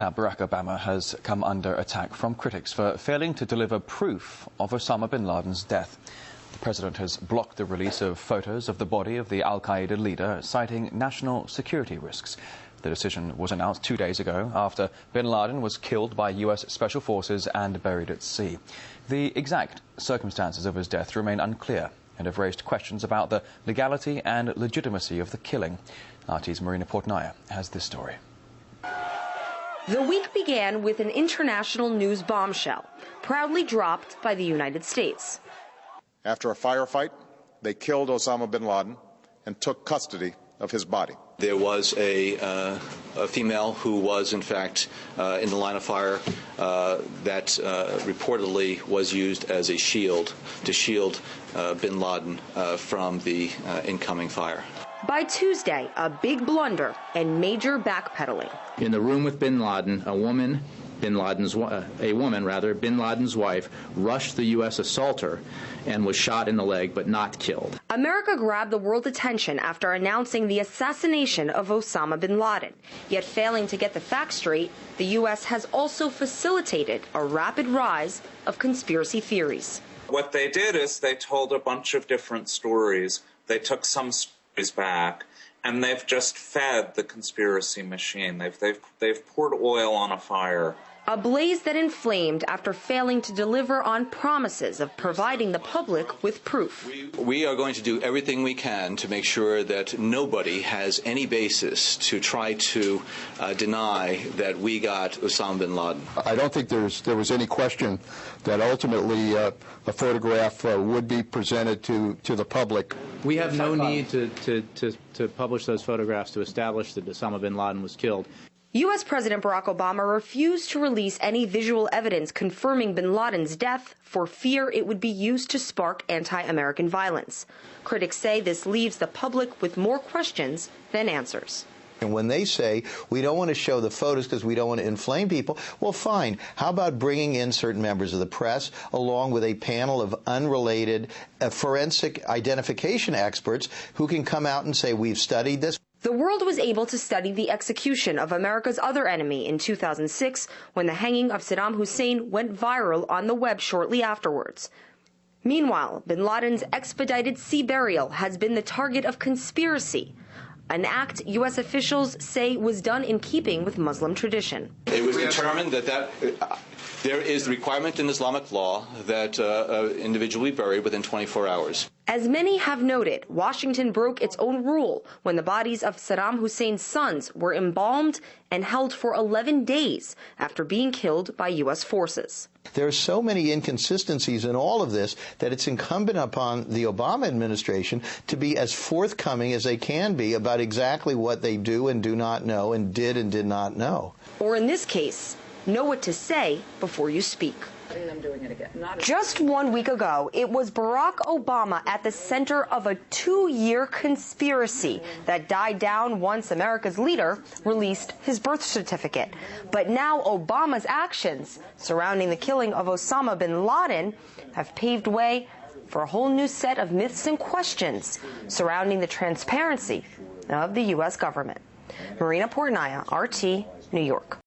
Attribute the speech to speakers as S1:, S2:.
S1: Now, Barack Obama has come under attack from critics for failing to deliver proof of Osama bin Laden's death. The president has blocked the release of photos of the body of the al-Qaeda leader, citing national security risks. The decision was announced 2 days ago after bin Laden was killed by U.S. Special Forces and buried at sea. The exact circumstances of his death remain unclear and have raised questions about the legality and legitimacy of the killing. RT's Marina Portnaya has this story.
S2: The week began with an international news bombshell, proudly dropped by the United States.
S3: After a firefight, they killed Osama bin Laden and took custody of his body.
S4: There was a female who was, in fact, in the line of fire that reportedly was used as a shield to shield bin Laden from the incoming fire.
S2: By Tuesday, a big blunder and major backpedaling.
S5: In the room with bin Laden, bin Laden's wife, rushed the U.S. assaulter and was shot in the leg but not killed.
S2: America grabbed the world attention after announcing the assassination of Osama bin Laden. Yet failing to get the facts straight, the U.S. has also facilitated a rapid rise of conspiracy theories.
S6: What they did is they told a bunch of different stories. They took some stories back, and they've just fed the conspiracy machine. They've poured oil on a fire.
S2: A blaze that inflamed after failing to deliver on promises of providing the public with proof.
S4: We are going to do everything we can to make sure that nobody has any basis to try to deny that we got Osama bin Laden.
S7: I don't think there was any question that ultimately a photograph would be presented to the public.
S5: We have no need to publish those photographs to establish that Osama bin Laden was killed.
S2: U.S. President Barack Obama refused to release any visual evidence confirming bin Laden's death for fear it would be used to spark anti-American violence. Critics say this leaves the public with more questions than answers.
S8: And when they say, we don't want to show the photos because we don't want to inflame people, well, fine. How about bringing in certain members of the press along with a panel of unrelated forensic identification experts who can come out and say, we've studied this?
S2: The world was able to study the execution of America's other enemy in 2006 when the hanging of Saddam Hussein went viral on the web shortly afterwards. Meanwhile, bin Laden's expedited sea burial has been the target of conspiracy, an act U.S. officials say was done in keeping with Muslim tradition.
S4: It was determined that there is the requirement in Islamic law that individual be buried within 24 hours.
S2: As many have noted, Washington broke its own rule when the bodies of Saddam Hussein's sons were embalmed and held for 11 days after being killed by U.S. forces.
S8: There are so many inconsistencies in all of this that it's incumbent upon the Obama administration to be as forthcoming as they can be about exactly what they do and do not know and did not know.
S2: Or in this case, know what to say before you speak. Just 1 week ago, it was Barack Obama at the center of a 2-year conspiracy that died down once America's leader released his birth certificate. But now Obama's actions surrounding the killing of Osama bin Laden have paved way for a whole new set of myths and questions surrounding the transparency of the U.S. government. Marina Portnaya, RT, New York.